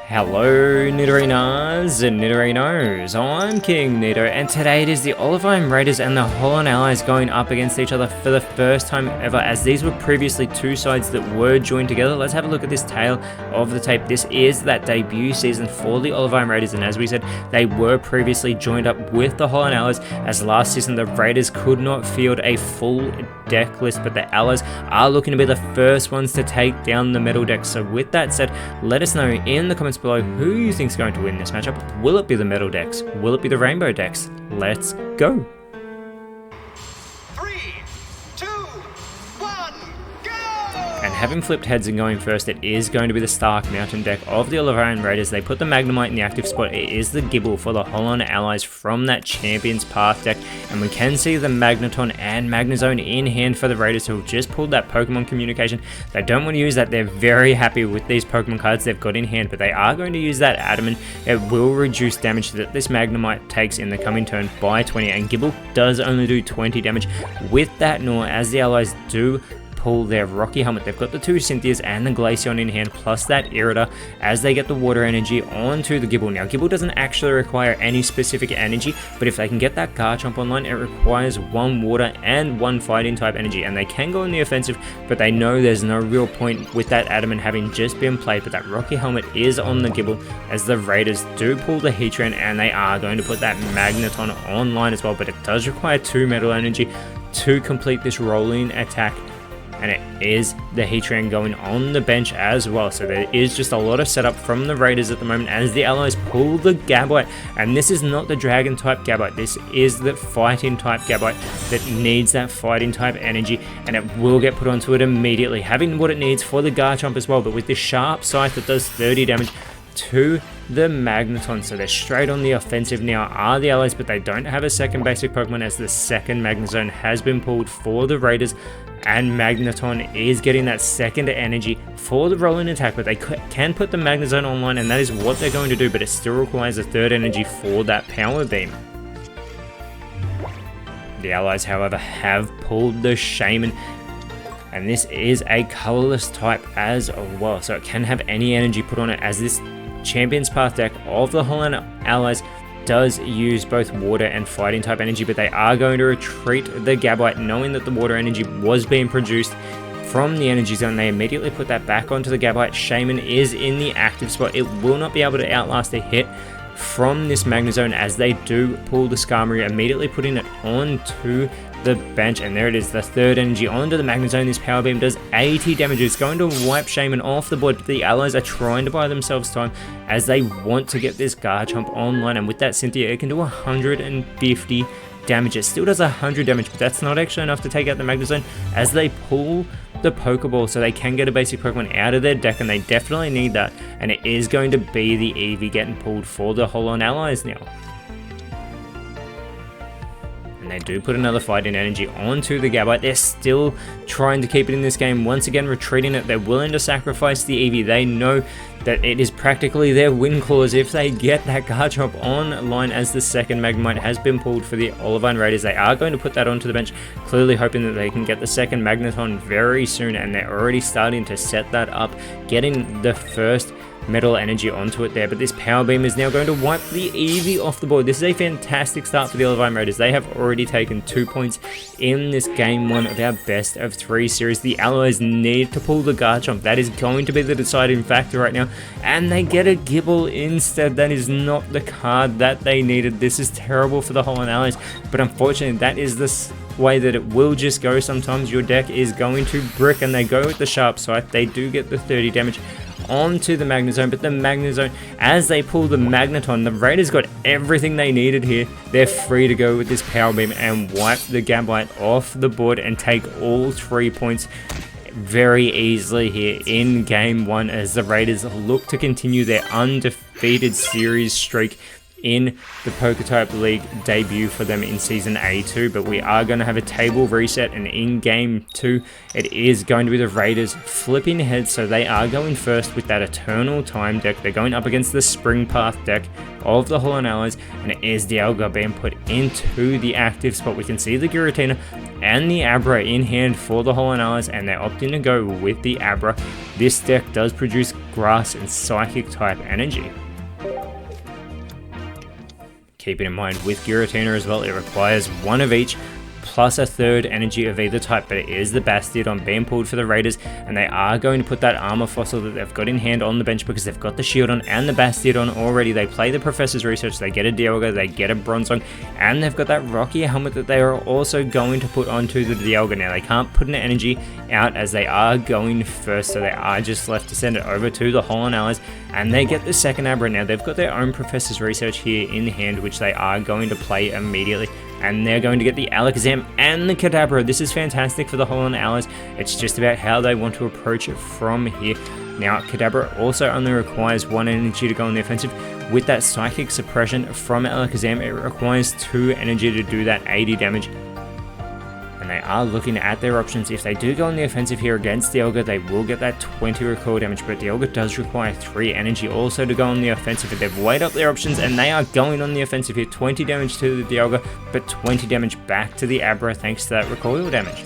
Hello Nidorinas and Nidorinos, I'm KingNido, and today it is the Olivine Raiders and the Holon Allies going up against each other for the first time ever, as these were previously two sides that were joined together. Let's have a look at this tale of the tape. This is that debut season for the Olivine Raiders, and as we said, they were previously joined up with the Holon Allies, as last season the Raiders could not field a full deck list, but the Allies are looking to be the first ones to take down the metal deck. So with that said, let us know in the comments below who you think is going to win this matchup. Will it be the metal decks? Will it be the rainbow decks? Let's go! 3, 2, 1, go! And having flipped heads and going first, it is going to be the Stark Mountain deck of the Olivine Raiders. They put the Magnemite in the active spot. It is the Gibble for the Holon Allies from that Champions Path deck. And we can see the Magneton and Magnezone in hand for the Raiders, who have just pulled that Pokemon communication. They don't want to use that. They're very happy with these Pokemon cards they've got in hand, but they are going to use that Adamant. It will reduce damage that this Magnemite takes in the coming turn by 20, and Gibble does only do 20 damage with that Nor, as the Allies do pull their Rocky Helmet. They've got the two Cynthias and the Glaceon in hand, plus that Irida, as they get the water energy onto the Gibble. Now, Gibble doesn't actually require any specific energy, but if they can get that Garchomp online, it requires one water and one fighting type energy, and they can go in the offensive, but they know there's no real point with that Adamant having just been played. But that Rocky Helmet is on the Gibble, as the Raiders do pull the Heatran, and they are going to put that Magneton online as well, but it does require 2 metal energy to complete this rolling attack. And it is the Heatran going on the bench as well. So there is just a lot of setup from the Raiders at the moment as the Allies pull the Gabite. And this is not the Dragon type Gabite. This is the fighting type Gabite that needs that fighting type energy. And it will get put onto it immediately, having what it needs for the Garchomp as well. But with this sharp scythe that does 30 damage to the Magneton. So they're straight on the offensive now, are the Allies, but they don't have a second basic Pokemon, as the second Magnezone has been pulled for the Raiders, and Magneton is getting that second energy for the rolling attack, but they can put the Magnezone online, and that is what they're going to do, but it still requires a third energy for that Power Beam. The Allies, however, have pulled the Shaman, and this is a colorless type as well, so it can have any energy put on it, as this Champions Path deck of the Holon Allies does use both water and fighting type energy, but they are going to retreat the Gabite, knowing that the water energy was being produced from the energy zone. They immediately put that back onto the Gabite. Shaman is in the active spot. It will not be able to outlast a hit from this Magnezone, as they do pull the Skarmory, immediately putting it onto the bench, and there it is, the third energy onto the Magnezone. This Power Beam does 80 damage. It's going to wipe Shaman off the board, but the Allies are trying to buy themselves time as they want to get this Garchomp online, and with that Cynthia, it can do 150 damage. It still does 100 damage, but that's not actually enough to take out the Magnezone, as they pull the Pokeball, so they can get a basic Pokemon out of their deck, and they definitely need that, and it is going to be the Eevee getting pulled for the Holon Allies now. And they do put another fighting energy onto the Gabite. They're still trying to keep it in this game, once again retreating it. They're willing to sacrifice the Eevee. They know that it is practically their win clause if they get that Garchomp online, as the second Magnemite has been pulled for the Olivine Raiders. They are going to put that onto the bench, clearly hoping that they can get the second Magneton very soon, and they're already starting to set that up, getting the first metal energy onto it there. But this Power Beam is now going to wipe the Eevee off the board. This is a fantastic start for the Olivine Raiders. They have already taken 2 points in this game 1 of our best of 3 series. The Allies need to pull the Garchomp. That is going to be the deciding factor right now, and they get a Gibble instead. That is not the card that they needed. This is terrible for the Holon Allies, but unfortunately that is the way that it will just go. Sometimes your deck is going to brick, and they go with the sharp scythe. They do get the 30 damage onto the Magnezone, but the Magnezone, as they pull the Magneton, the Raiders got everything they needed here. They're free to go with this Power Beam and wipe the Gabite off the board and take all 3 points very easily here in game 1, as the Raiders look to continue their undefeated series streak in the PokeType League debut for them in Season A2, but we are going to have a table reset, and in Game 2, it is going to be the Raiders flipping ahead, so they are going first with that Eternal Time deck. They're going up against the Spring Path deck of the Holon Allies, and it is Dialga being put into the active spot. We can see the Giratina and the Abra in hand for the Holon Allies, and they're opting to go with the Abra. this deck does produce grass and psychic type energy. Keeping in mind with Giratina as well, it requires one of each, plus a third energy of either type, but it is the Bastiodon being pulled for the Raiders, and they are going to put that armor fossil that they've got in hand on the bench because they've got the Shieldon and the Bastiodon already. They play the Professor's Research, they get a Dialga, they get a Bronzong, and they've got that Rocky helmet that they are also going to put onto the Dialga. Now they can't put an energy out as they are going first, so they are just left to send it over to the Holon Allies, and they get the second Abra. Now they've got their own Professor's Research here in hand, which they are going to play immediately. And they're going to get the Alakazam and the Kadabra. This is fantastic for the Holon Allies. It's just about how they want to approach it from here. Now, Kadabra also only requires one energy to go on the offensive. With that Psychic Suppression from Alakazam, it requires 2 energy to do that 80 damage. And they are looking at their options. If they do go on the offensive here against Dialga, they will get that 20 recoil damage, but Dialga does require 3 energy also to go on the offensive. But they've weighed up their options and they are going on the offensive here. 20 damage to the Dialga, but 20 damage back to the Abra thanks to that recoil damage.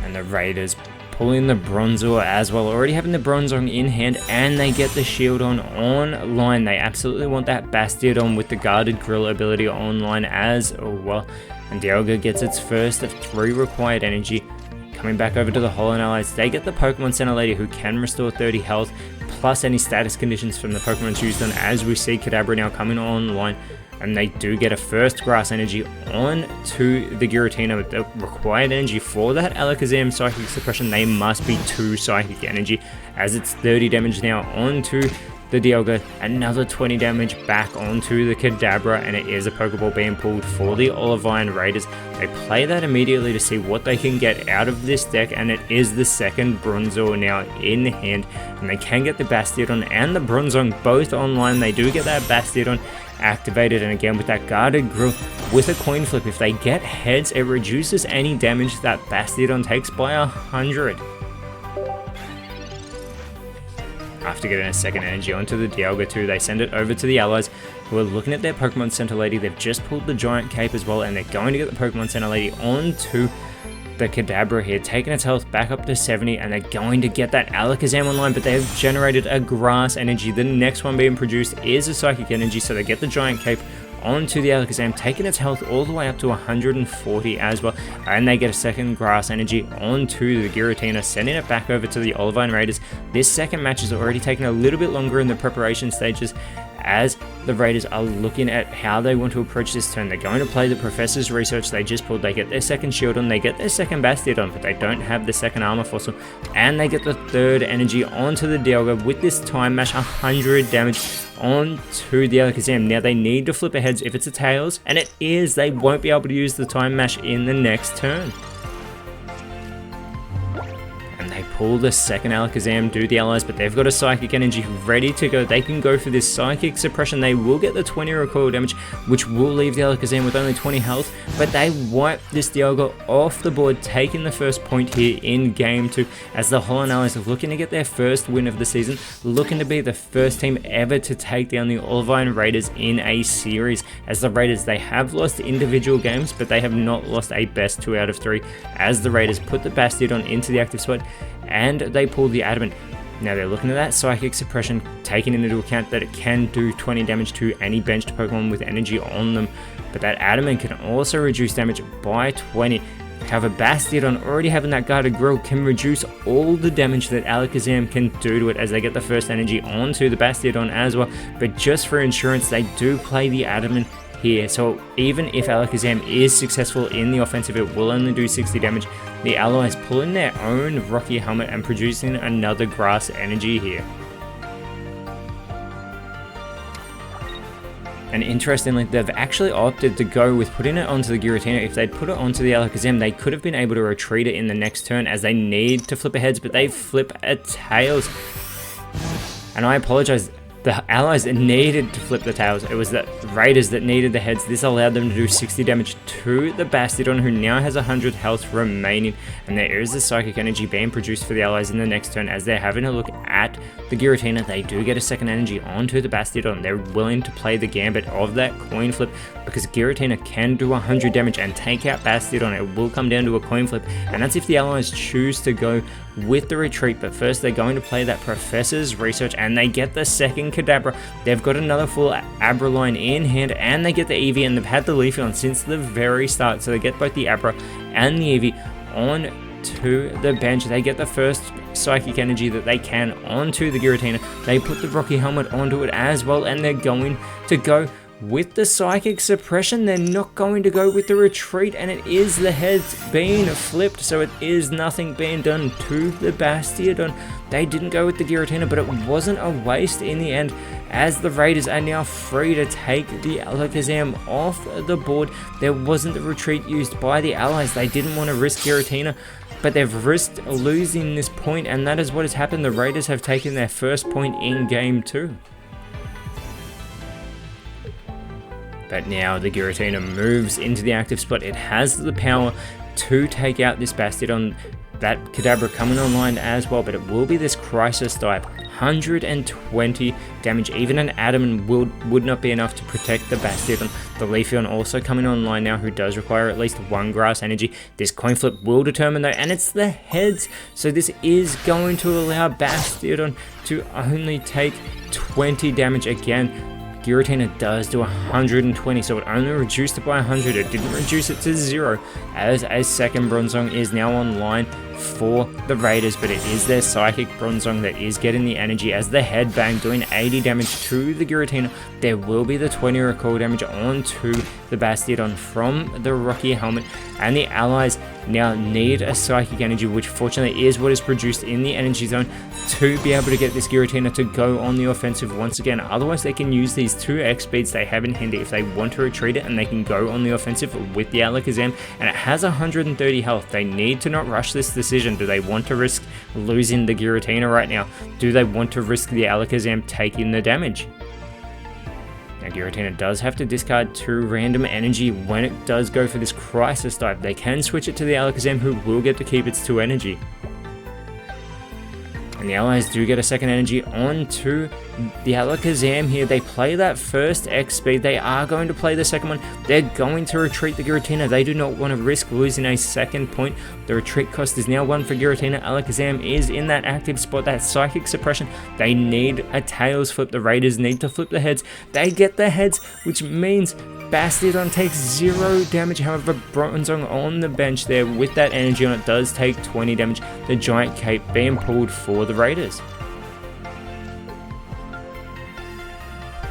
And the Raiders pulling the Bronzor as well, already having the Bronzong in hand, and they get the Shieldon online. They absolutely want that Bastiodon with the Guarded Grill ability online as well. And Dialga gets its first of 3 required energy. Coming back over to the Holon Allies, they get the Pokemon Center Lady who can restore 30 health, plus any status conditions from the Pokemon used on, as we see Kadabra now coming online. And they do get a first grass energy on to the Giratina with the required energy for that Alakazam Psychic Suppression. They must be 2 Psychic energy, as it's 30 damage now onto the Dialga, another 20 damage back onto the Kadabra, and it is a Pokeball being pulled for the Olivine Raiders. They play that immediately to see what they can get out of this deck, and it is the second Bronzor now in hand, and they can get the Bastiodon and the Bronzong both online. They do get that Bastiodon activated, and again with that Guarded Grill with a coin flip, if they get heads, it reduces any damage that Bastiodon takes by 100. After getting a second energy onto the Dialga too, they send it over to the Allies, who are looking at their Pokemon Center Lady. They've just pulled the Giant Cape as well, and they're going to get the Pokemon Center Lady onto the Kadabra here, taking its health back up to 70, and they're going to get that Alakazam online, but they've generated a Grass energy. The next one being produced is a Psychic energy, so they get the Giant Cape onto the Alakazam, taking its health all the way up to 140 as well, and they get a second Grass energy onto the Giratina, sending it back over to the Olivine Raiders. This second match has already taken a little bit longer in the preparation stages, as the Raiders are looking at how they want to approach this turn. They're going to play the Professor's Research they just pulled. They get their second Shieldon, they get their second Bastiodon, but they don't have the second Armor Fossil, and they get the third energy onto the Dialga with this Time Mash, 100 damage onto the Alakazam. Now they need to flip ahead if it's a Tails, and it is. They won't be able to use the Time Mash in the next turn. They pull the second Alakazam, do the Allies, but they've got a Psychic energy ready to go. They can go for this Psychic Suppression. They will get the 20 recoil damage, which will leave the Alakazam with only 20 health, but they wipe this Dialga off the board, taking the first point here in Game 2, as the Holon Allies are looking to get their first win of the season, looking to be the first team ever to take down the Olivine Raiders in a series. As the Raiders, they have lost individual games, but they have not lost a best 2 out of 3, as the Raiders put the Bastiodon into the active spot, and they pull the Adamant. Now they're looking at that Psychic Suppression, taking into account that it can do 20 damage to any benched Pokemon with energy on them, but that Adamant can also reduce damage by 20. However, Bastiodon, already having that Guarded Grill, can reduce all the damage that Alakazam can do to it, as they get the first energy onto the Bastiodon as well, but just for insurance they do play the Adamant here, so even if Alakazam is successful in the offensive, it will only do 60 damage. The Allies pulling their own Rocky helmet and producing another Grass energy here. And interestingly, they've actually opted to go with putting it onto the Giratina. If they'd put it onto the Alakazam, they could have been able to retreat it in the next turn, as they need to flip a heads, but they flip a Tails. And I apologize, The allies needed to flip the tails. It was the Raiders that needed the heads. This allowed them to do 60 damage to the Bastiodon, who now has 100 health remaining. And there is the Psychic Energy being produced for the allies in the next turn. As they're having a look at the Giratina, they do get a second energy onto the Bastiodon. They're willing to play the gambit of that coin flip because Giratina can do 100 damage and take out Bastiodon. It will come down to a coin flip, and that's if the allies choose to go with the retreat. But first they're going to play that Professor's Research, and they get the second Kadabra. They've got another full Abra line in hand, and they get the Eevee, and they've had the Leafeon since the very start, so they get both the Abra and the Eevee on to the bench. They get the first Psychic Energy that they can onto the Giratina. They put the Rocky Helmet onto it as well, and they're going to go with the Psychic Suppression. They're not going to go with the retreat, and it is the heads being flipped, so it is nothing being done to the Bastiodon. They didn't go with the Giratina, but it wasn't a waste in the end, as the Raiders are now free to take the Alakazam off the board. There wasn't the retreat used by the allies. They didn't want to risk Giratina, but they've risked losing this point, and that is what has happened. The Raiders have taken their first point in game 2. But now the Giratina moves into the active spot. It has the power to take out this Bastiodon. That Kadabra coming online as well, but it will be this Crisis type. 120 damage. Even an Adamant would not be enough to protect the Bastiodon. The Leafeon also coming online now, who does require at least 1 grass energy. This coin flip will determine though, and it's the heads. So this is going to allow Bastiodon to only take 20 damage again. Giratina does do 120, so it only reduced it by 100. It didn't reduce it to 0, as a second Bronzong is now online for the Raiders, but it is their Psychic Bronzong that is getting the energy, as the Headbang doing 80 damage to the Giratina. There will be the 20 recoil damage onto the Bastiodon from the Rocky Helmet, and the allies now need a Psychic Energy, which fortunately is what is produced in the Energy Zone, to be able to get this Giratina to go on the offensive once again. Otherwise they can use these 2 X speeds they have in handy if they want to retreat it, and they can go on the offensive with the Alakazam, and it has 130 health. They need to not rush this decision. Do they want to risk losing the Giratina right now? Do they want to risk the Alakazam taking the damage? Now Giratina does have to discard 2 random energy when it does go for this Crisis type. They can switch it to the Alakazam, who will get to keep its 2 energy. And the allies do get a second energy onto the Alakazam here. They play that first X speed. They are going to play the second one. They're going to retreat the Giratina. They do not want to risk losing a second point. The retreat cost is now 1 for Giratina. Alakazam is in that active spot, that Psychic Suppression. They need a Tails flip. The Raiders need to flip the heads. They get the heads, which means Bastiodon takes 0 damage. However, Bronzong on the bench there with that energy on it does take 20 damage. The Giant Cape being pulled for the Raiders.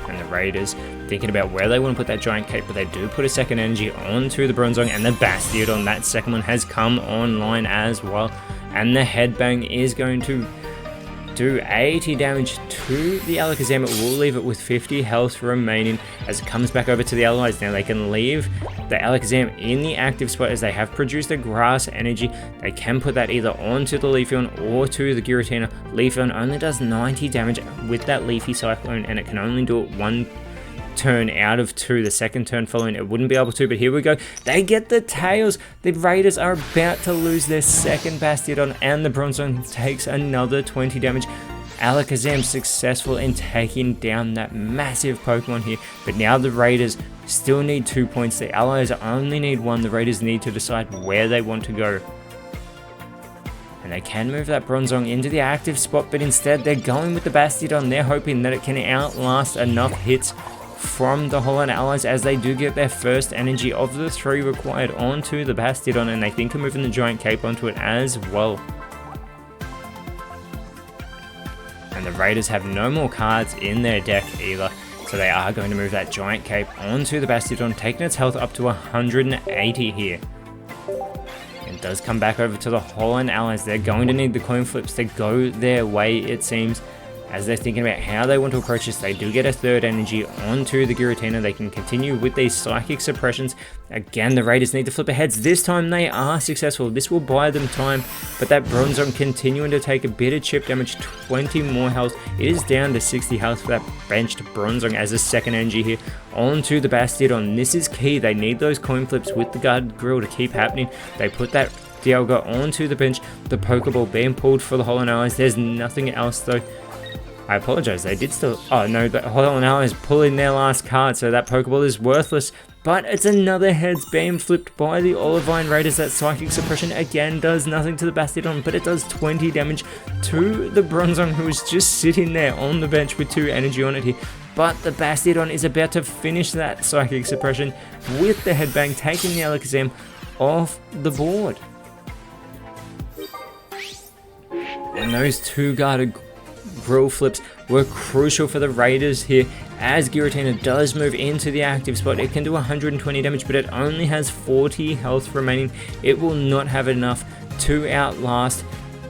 And the Raiders thinking about where they want to put that Giant Cape, but they do put a second energy onto the Bronzong, and the Bastiodon, that second one, has come online as well. And the Headbang is going to do 80 damage to the Alakazam. It will leave it with 50 health remaining as it comes back over to the allies. Now they can leave the Alakazam in the active spot, as they have produced a grass energy. They can put that either onto the Leafeon or to the Giratina. Leafeon only does 90 damage with that Leafy Cyclone, and it can only do it 1 turn out of 2. The second turn following it wouldn't be able to, but here we go. They get the Tails. The Raiders are about to lose their second Bastiodon, and the Bronzong takes another 20 damage. Alakazam successful in taking down that massive Pokemon here, but now the Raiders still need 2 points. The allies only need 1. The Raiders need to decide where they want to go. And they can move that Bronzong into the active spot, but instead they're going with the Bastiodon. They're hoping that it can outlast enough hits from the Holon Allies, as they do get their first energy of the 3 required onto the Bastiodon, and they think of moving the Giant Cape onto it as well. And the Raiders have no more cards in their deck either, so they are going to move that Giant Cape onto the Bastiodon, taking its health up to 180 here. It does come back over to the Holon Allies. They're going to need the coin flips to go their way, it seems, as they're thinking about how they want to approach this. They do get a third energy onto the Giratina. They can continue with these psychic suppressions. Again, the Raiders need to flip aheads. This time they are successful. This will buy them time, but that Bronzong continuing to take a bit of chip damage, 20 more health. It is down to 60 health for that benched Bronzong as a second energy here onto the Bastiodon. This is key. They need those coin flips with the guard grill to keep happening. They put that Dialga onto the bench. The Pokeball being pulled for the Holon Allies. There's nothing else though. I apologize, they did still... Oh no, the Holon Allies pulling their last card, so that Pokeball is worthless. But it's another heads being flipped by the Olivine Raiders. That Psychic Suppression again does nothing to the Bastiodon, but it does 20 damage to the Bronzong, who is just sitting there on the bench with 2 energy on it here. But the Bastiodon is about to finish that Psychic Suppression with the Headbang, taking the Alakazam off the board. And those 2 guarded grill flips were crucial for the Raiders here, as Giratina does move into the active spot. It can do 120 damage, but it only has 40 health remaining. It will not have enough to outlast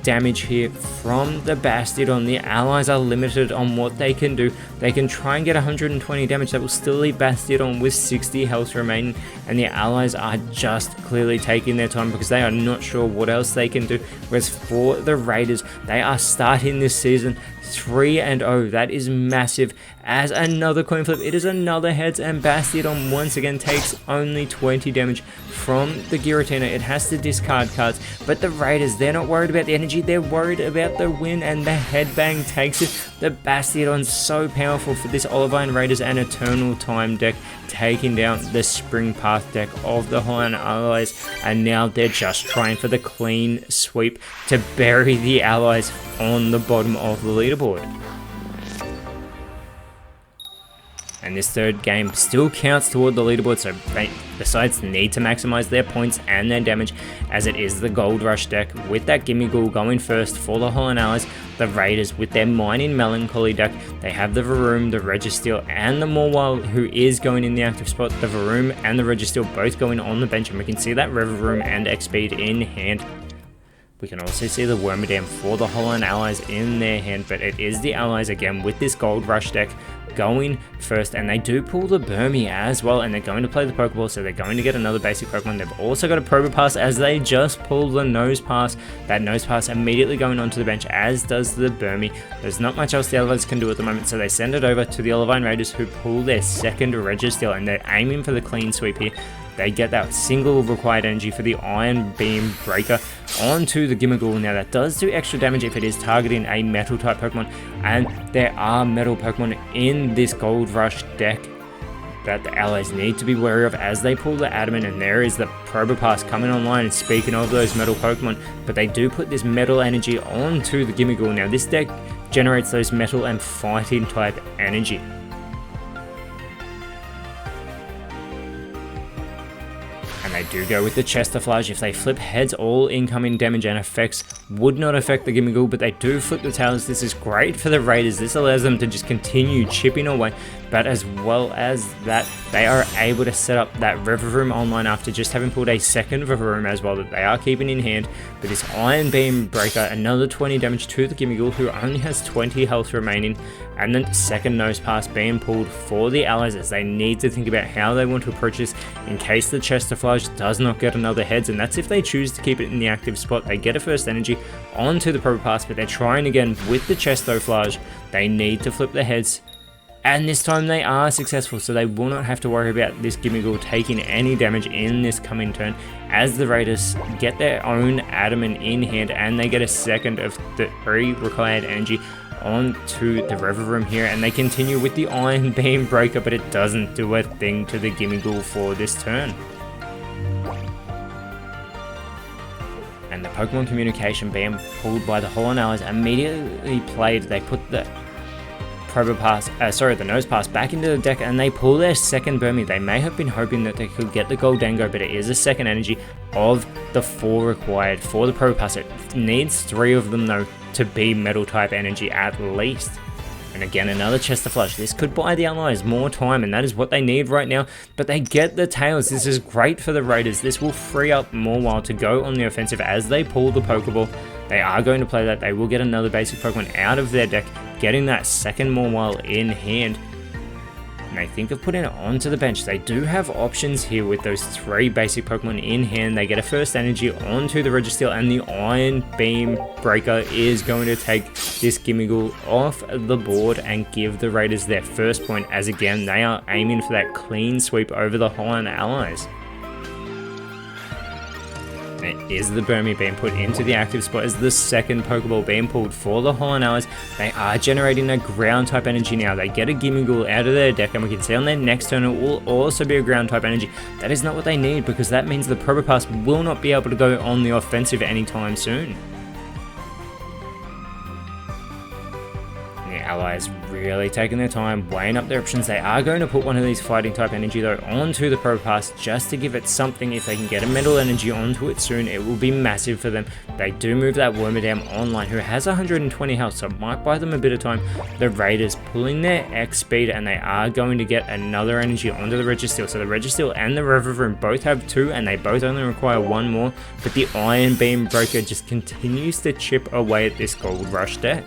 damage here from the Bastiodon. The allies are limited on what they can do. They can try and get 120 damage. That will still leave Bastiodon with 60 health remaining, and the allies are just clearly taking their time because they are not sure what else they can do. Whereas for the Raiders, they are starting this season 3-0. That is massive. As another coin flip, it is another heads, and Bastiodon once again takes only 20 damage from the Giratina. It has to discard cards, but the Raiders, they're not worried about the energy, they're worried about the win, and the Headbang takes it. The Bastiodon's so powerful for this Olivine Raiders and Eternal Time deck, taking down the Spring Path deck of the Holon Allies, and now they're just trying for the clean sweep to bury the allies on the bottom of the leaderboard. And this third game still counts toward the leaderboard, so the sides need to maximize their points and their damage, as it is the Gold Rush deck with that Gimmighoul going first for the Holon Allies. The Raiders with their Mining Melancholy deck, they have the Varoom, the Registeel, and the Mawile, who is going in the active spot. The Varoom and the Registeel both going on the bench, and we can see that Revavroom and X-Speed in hand. We can also see the Wormadam for the Holon Allies in their hand, but it is the allies again with this Gold Rush deck going first, and they do pull the Burmy as well, and they're going to play the Pokeball, so they're going to get another basic Pokemon. They've also got a Probopass as they just pull the Nosepass. That Nosepass immediately going onto the bench, as does the Burmy. There's not much else the others can do at the moment, so they send it over to the Olivine Raiders, who pull their second Registeel, and they're aiming for the clean sweep here. They get that single required energy for the Iron Beam Breaker onto the Gimmighoul. Now that does do extra damage if it is targeting a Metal type Pokemon, and there are Metal Pokemon in this Gold Rush deck that the allies need to be wary of as they pull the Adamant, and there is the Probopass coming online. And speaking of those Metal Pokemon, but they do put this Metal energy onto the Gimmighoul. Now this deck generates those Metal and Fighting type energy. They do go with the Chesterflage. If they flip heads, all incoming damage and effects would not affect the Gimmighoul, but they do flip the tails. This is great for the Raiders. This allows them to just continue chipping away, but as well as that, they are able to set up that Revavroom online after just having pulled a second Revavroom as well that they are keeping in hand. But this Iron Beam Breaker, another 20 damage to the Gimmighoul, who only has 20 health remaining, and then second Nosepass being pulled for the allies, as they need to think about how they want to approach this in case the Chesterflage does not get another heads, and that's if they choose to keep it in the active spot. They get a first energy onto the Probopass, but they're trying again with the Chestoflage. They need to flip the heads, and this time they are successful, so they will not have to worry about this Gimmighoul taking any damage in this coming turn, as the Raiders get their own Adamant in hand, and they get a second of the 3 required energy onto the Revavroom here, and they continue with the Iron Beam Breaker, but it doesn't do a thing to the Gimmighoul for this turn. And the Pokemon Communication being pulled by the Holon Allies immediately played. They put the Probopass, the Nosepass back into the deck, and they pull their second Burmy. They may have been hoping that they could get the Goldango, but it is a second energy of the 4 required for the Probopass. It needs 3 of them though to be Metal type energy at least. And again, another Chesterflage. This could buy the allies more time, and that is what they need right now. But they get the tails. This is great for the Raiders. This will free up Mawile to go on the offensive as they pull the Pokeball. They are going to play that. They will get another basic Pokemon out of their deck, getting that second Mawile in hand. And they think of putting it onto the bench. They do have options here with those 3 basic Pokemon in hand. They get a first energy onto the Registeel, and the Iron Beam Breaker is going to take this Gimmighoul off the board and give the Raiders their first point, as again they are aiming for that clean sweep over the Holon Allies. It is the Burmy being put into the active spot as the second Pokeball being pulled for the Holon Allies. They are generating a ground type energy now. They get a Gimmighoul out of their deck, and we can see on their next turn it will also be a ground type energy. That is not what they need, because that means the Probopass will not be able to go on the offensive anytime soon. Allies really taking their time, weighing up their options. They are going to put one of these fighting type energy though onto the Probopass just to give it something. If they can get a metal energy onto it soon, it will be massive for them. They do move that Wormadam online, who has 120 health, so it might buy them a bit of time. The Raiders pulling their X speed, and they are going to get another energy onto the Registeel. So the Registeel and the Revavroom both have 2, and they both only require 1 more, but the Iron Beam Breaker just continues to chip away at this Gold Rush deck.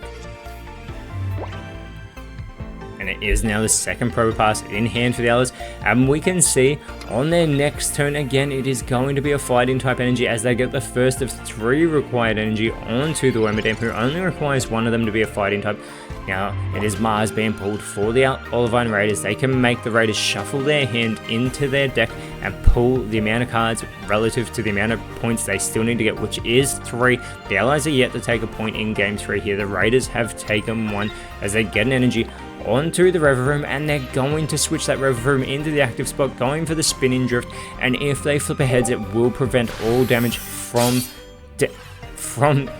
And it is now the second Probopass in hand for the Allies, and we can see on their next turn again it is going to be a fighting type energy, as they get the first of 3 required energy onto the Wormadam, who only requires 1 of them to be a fighting type. Now it is Mars being pulled for the Olivine Raiders. They can make the Raiders shuffle their hand into their deck and pull the amount of cards relative to the amount of points they still need to get, which is 3. The Allies are yet to take a point in game 3 here. The Raiders have taken 1 as they get an energy onto the Revavroom, and they're going to switch that Revavroom into the active spot, going for the Spinning Drift, and if they flip aheads it will prevent all damage from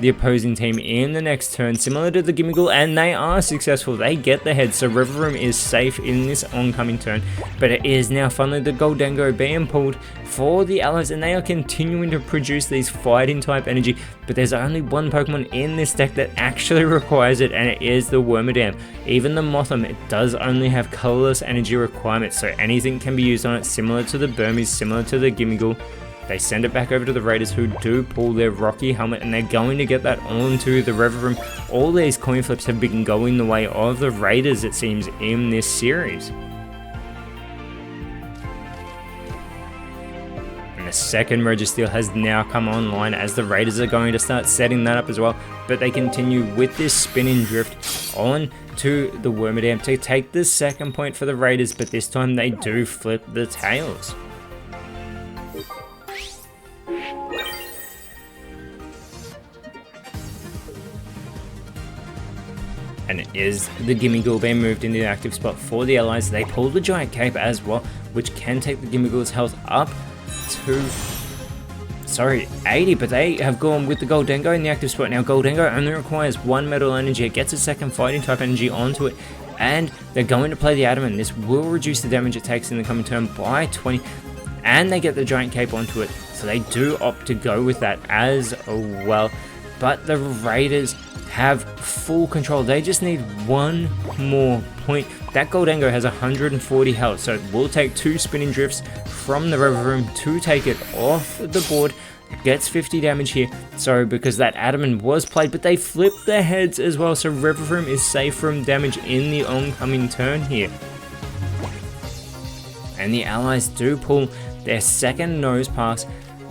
the opposing team in the next turn, similar to the Gimmighoul, and they are successful. They get the head, so Revavroom is safe in this oncoming turn, but it is now finally the Gholdengo being pulled for the Allies, and they are continuing to produce these fighting type energy, but there's only 1 Pokemon in this deck that actually requires it, and it is the Wormadam. Even the Mothim, it does only have colorless energy requirements, so anything can be used on it, similar to the Burmese, similar to the Gimmighoul. They send it back over to the Raiders, who do pull their Rocky Helmet, and they're going to get that onto the Revavroom. All these coin flips have been going the way of the Raiders, it seems, in this series. And the second Registeel has now come online, as the Raiders are going to start setting that up as well. But they continue with this Spinning Drift on to the Wormadam to take the second point for the Raiders, but this time they do flip the tails. And it is the Gimmighoul being moved into the active spot for the Allies. They pull the Giant Cape as well, which can take the Gimmighoul's health up to 80, but they have gone with the Gholdengo in the active spot. Now Gholdengo only requires 1 metal energy. It gets a second fighting type energy onto it, and they're going to play the Adamant. This will reduce the damage it takes in the coming turn by 20, and they get the Giant Cape onto it, so they do opt to go with that as well. But the Raiders have full control. They just need 1 more point. That Gholdengo has 140 health, so it will take 2 Spinning Drifts from the Revavroom to take it off the board. It gets 50 damage here, so because that Adamant was played, but they flipped their heads as well, so Revavroom is safe from damage in the oncoming turn here. And the Allies do pull their second Nose Pass,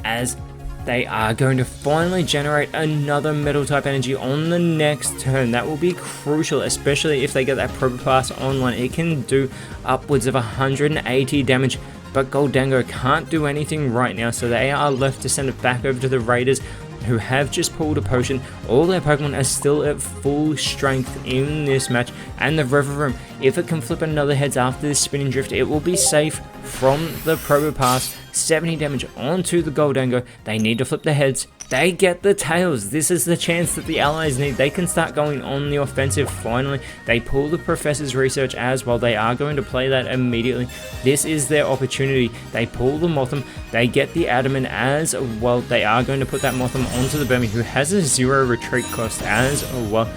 as they are going to finally generate another metal type energy on the next turn. That will be crucial, especially if they get that Probopass online. It can do upwards of 180 damage, but Gholdengo can't do anything right now, so they are left to send it back over to the Raiders, who have just pulled a potion. All their Pokemon are still at full strength in this match, and the Revavroom, if it can flip another heads after this Spinning Drift, it will be safe from the Probopass. 70 damage onto the Gholdengo. They need to flip the heads. They get the tails. This is the chance that the Allies need. They can start going on the offensive finally. They pull the Professor's Research as well. They are going to play that immediately. This is their opportunity. They pull the Mothim. They get the Adamant as well. They are going to put that Mothim onto the Burmy, who has a 0 retreat cost as well.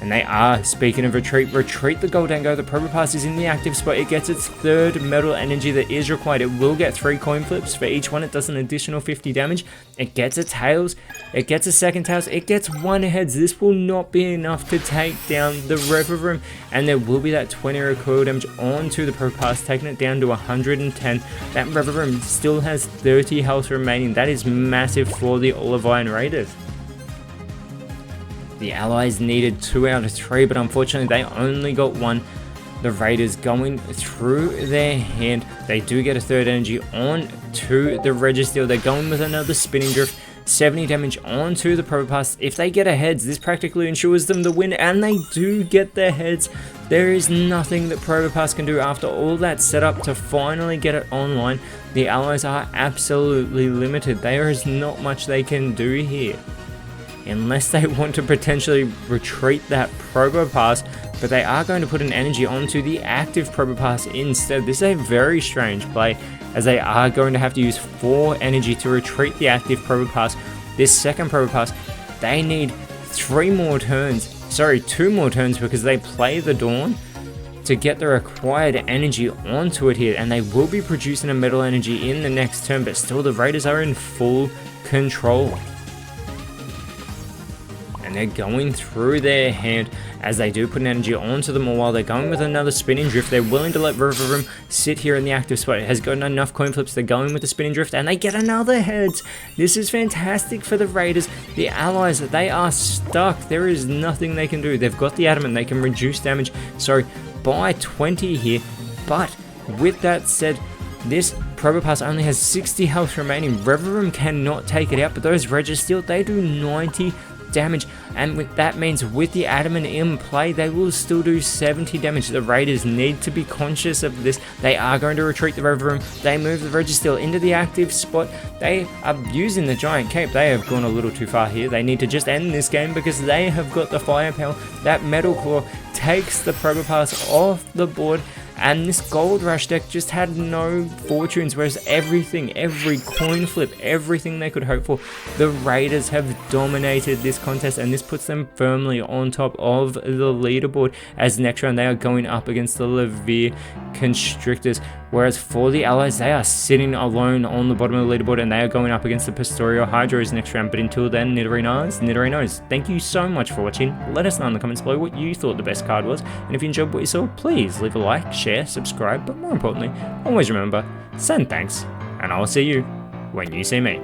And they are, speaking of retreat the Goldango. The Probopass is in the active spot. It gets its third metal energy that is required. It will get 3 coin flips. For each one, it does an additional 50 damage. It gets a tails. It gets a second tails. It gets 1 heads. This will not be enough to take down the Revavroom. And there will be that 20 recoil damage onto the Probopass, taking it down to 110. That Revavroom still has 30 health remaining. That is massive for the Olivine Raiders. The Allies needed 2 out of 3, but unfortunately they only got 1. The Raiders going through their hand. They do get a third energy on to the Registeel. They're going with another Spinning Drift. 70 damage onto the Probopass. If they get a heads, this practically ensures them the win, and they do get their heads. There is nothing that Probopass can do after all that setup to finally get it online. The Allies are absolutely limited. There is not much they can do here, unless they want to potentially retreat that Probopass, but they are going to put an energy onto the active Probopass instead. This is a very strange play, as they are going to have to use 4 energy to retreat the active Probopass. This second Probopass, they need 2 more turns, because they play the Dawn to get the required energy onto it here, and they will be producing a metal energy in the next turn, but still the Raiders are in full control. And they're going through their hand as they do put an energy onto them all while they're going with another Spinning Drift. They're willing to let Revavroom sit here in the active spot. It has gotten enough coin flips. They're going with the Spinning Drift and they get another heads. This is fantastic for the Raiders. The Allies, they are stuck. There is nothing they can do. They've got the Adamant. They can reduce damage, by 20 here. But with that said, this Probopass only has 60 health remaining. Revavroom cannot take it out, but those Registeel, they do 90 damage, and that means with the Adamant in play, they will still do 70 damage. The Raiders need to be conscious of this. They are going to retreat the Revavroom. They move the Registeel into the active spot. They are using the Giant Cape. They have gone a little too far here. They need to just end this game because they have got the firepower. That Metal Claw takes the Probopass off the board, and this Gold Rush deck just had no fortunes, whereas every coin flip, everything they could hope for, the Raiders have dominated this contest, and this puts them firmly on top of the leaderboard, as next round they are going up against the Levere Constrictors, whereas for the Allies, they are sitting alone on the bottom of the leaderboard, and they are going up against the Pastorio Hydros next round. But until then, Nidorinos, thank you so much for watching. Let us know in the comments below what you thought the best card was, and if you enjoyed what you saw, please leave a like, share, subscribe, but more importantly, always remember, send thanks, and I will see you when you see me.